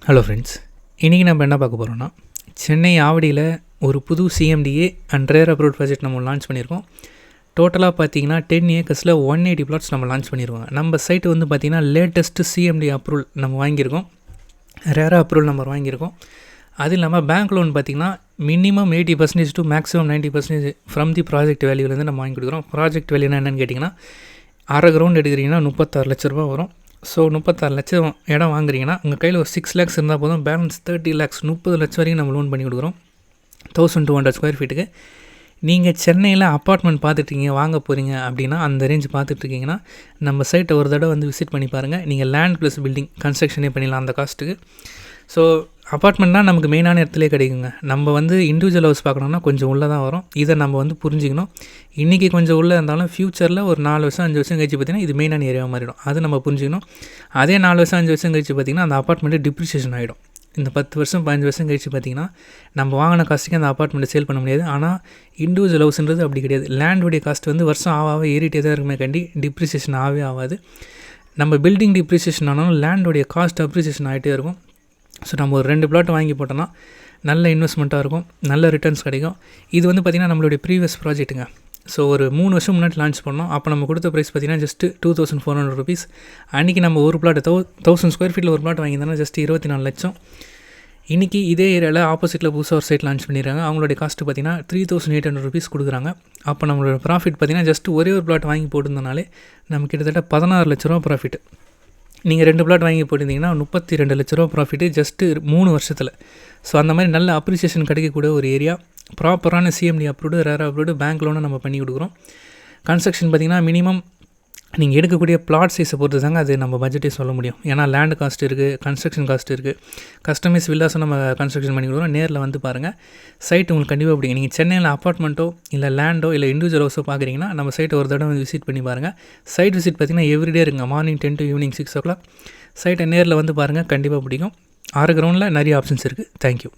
Hello friends, இன்றைக்கி நம்ம என்ன பார்க்க போகிறோம்னா, சென்னை ஆவடியில் ஒரு புது CMDA and rare approved project நம்ம லான்ச் பண்ணியிருக்கோம். டோட்டலாக பார்த்தீங்கன்னா 10 ஏக்கர்ஸில் 180 பிளாட்ஸ் நம்ம லான்ச் பண்ணியிருக்கோம். நம்ம சைட்டு வந்து பார்த்திங்கன்னா லேட்டஸ்ட்டு சிஎம்டி அப்ரூவல் நம்ம வாங்கியிருக்கோம், ரேராக அப்ரூவல் நம்பர் வாங்கியிருக்கோம். அது இல்லாமல் பேங்க் லோன் பார்த்திங்கன்னா minimum 80% to maximum 90% from the project வேல்யூலேருந்து நம்ம வாங்கி கொடுக்குறோம். ப்ராஜெக்ட் வேல்யூனா என்னென்னு கேட்டிங்கன்னா, அரை கிரவுண்ட் எடுக்கிறீங்கன்னா 36 லட்ச ரூபா வரும். ஸோ 36 லட்சம் இடம் வாங்குறீங்கன்னா உங்கள் கையில் ஒரு 6 lakhs இருந்தால் போதும். பேலன்ஸ் 30 lakhs 30 லட்சம் வரைக்கும் நம்ம லோன் பண்ணி கொடுக்குறோம். 1200 ஸ்கொயர் ஃபீட்டுக்கு. நீங்கள் சென்னையில் அப்பார்ட்மெண்ட் பார்த்துட்ருக்கீங்க, வாங்க போகிறீங்க அப்படின்னா, அந்த ரேஞ்ச் பார்த்துட்ருக்கீங்கன்னா நம்ம சைட்டை ஒரு தடவை வந்து விசிட் பண்ணி பாருங்கள். நீங்கள் லேண்ட் ப்ளஸ் பில்டிங் கன்ஸ்ட்ரக்ஷனே பண்ணிடலாம் அந்த காஸ்ட்டுக்கு. ஸோ அப்பார்ட்மெண்ட்னா நமக்கு மெயினான இடத்துலேயே கிடைக்குங்க. நம்ம வந்து இண்டிவிஜுவல் ஹவுஸ் பார்க்கணுன்னா கொஞ்சம் உள்ளே தான் வரும். இதை நம்ம வந்து புரிஞ்சிக்கணும். இன்றைக்கி கொஞ்சம் உள்ளே இருந்தாலும் ஃப்யூச்சரில் ஒரு 4 வருஷம் 5 வருஷம் கழிச்சு பார்த்திங்கன்னா இது மெயினான ஏரியாவாக மாறிடும். அது நம்ம புரிஞ்சிக்கணும். அதே 4 வருஷம் 5 வருஷம் கழிச்சு பார்த்திங்கன்னா அந்த அப்பார்ட்மெண்ட்டு டிப்ரிசியேஷன் ஆகிடும். இந்த 10 வருஷம் 15 வருஷம் கழிச்சு பார்த்திங்கன்னா நம்ம வாங்கின காஸ்ட்டுக்கு அந்த அப்பார்ட்மெண்ட்டை சேல் பண்ண முடியாது. ஆனால் இண்டிவிஜுவல் ஹவுஸ்ன்றது அப்படி கிடையாது. லேண்டுடைய காஸ்ட் வந்து வருஷம் ஆக ஏறிட்டே தான் இருக்குமே கண்டி டிப்ரிசியேஷன் ஆகாது. நம்ம பில்டிங் டிப்ரிசியேஷன் ஆனாலும் லேண்டுடைய காஸ்ட் அப்ரிசியேஷன் ஆகிட்டே இருக்கும். ஸோ நம்ம ஒரு 2 பிளாட் வாங்கி போட்டோன்னா நல்ல இன்வெஸ்ட்மெண்ட்டாக இருக்கும், நல்ல ரிட்டர்ன்ஸ் கிடைக்கும். இது வந்து பார்த்திங்கன்னா நம்மளுடைய ப்ரீவியஸ் ப்ராஜெக்ட்டுங்க. ஸோ ஒரு 3 வருஷம் முன்னாடி லான்ச் பண்ணோம். அப்போ நம்ம கொடுத்த ப்ரைஸ் பார்த்திங்கன்னா ஜஸ்ட் 2400 rupees. அன்றைக்கி நம்ம ஒரு பிளாட் 1000 ஸ்கொயர் ஃபீட்டில் ஒரு பிளாட் வாங்கியிருந்தோன்னா ஜஸ்ட் 24 லட்சம். இன்றைக்கி இதே ஏரியாவில் ஆப்போசிட்டில் புதுசாக ஒரு சைட் லான்ச் பண்ணிடுறாங்க. அவங்களுடைய காஸ்ட்டு பார்த்திங்கன்னா 3800 rupees கொடுக்குறாங்க. அப்போ நம்மளோட ப்ராஃபிட் பார்த்திங்கன்னா ஜஸ்ட் ஒரே ஒரு பிளாட் வாங்கி போட்டிருந்தனாலே நம்ம கிட்டத்தட்ட 16 லட்ச ரூபா ப்ராஃபிட். நீங்கள் 2 பிளாட் வாங்கி போட்டிருந்தீங்கன்னா 32 லட்ச ரூபா ப்ராஃபிட்டு ஜஸ்ட்டு 3 வருஷத்தில். ஸோ அந்த மாதிரி நல்ல அப்ரிசியேஷன் கிடைக்கக்கூடிய ஒரு ஏரியா. ப்ராப்பரான CMD approved, rare approved, bank லோனை நம்ம பண்ணி கொடுக்குறோம். கன்ஸ்ட்ரக்ஷன் பார்த்திங்கன்னா மினிமம் நீங்கள் எடுக்கக்கூடிய பிளாட் சைஸை பொறுத்து தாங்க அது நம்ம பட்ஜெட்டே சொல்ல முடியும். ஏன்னா லேண்டு காஸ்ட் இருக்குது, கன்ஸ்ட்ரக்ஷன் காஸ்ட் இருக்குது. கஸ்டமைஸ் வில்லாஸும் நம்ம கன்ஸ்ட்ரக்ஷன் பண்ணி கொடுக்குறோம். நேரில் வந்து பாருங்கள். சைட் உங்களுக்கு கண்டிப்பாக பிடிக்கும். நீங்கள் சென்னையில் அப்பார்ட்மெண்ட்டோ இல்லை லேண்டோ இல்லை இண்டிவிஜுவல் ஹவுஸோ பார்க்குறீங்கன்னா நம்ம சைட்டை ஒரு தடவை வந்து விசிட் பண்ணி பாருங்கள். சைட் விசிட் பார்த்திங்கன்னா எவ்ரிடே இருக்குங்க. Morning 10 to evening 6 o'clock. சைட்டை நேரில் வந்து பாருங்கள், கண்டிப்பாக பிடிக்கும். 6 கிரவுண்டில் நிறைய ஆப்ஷன்ஸ் இருக்குது. தேங்க்யூ.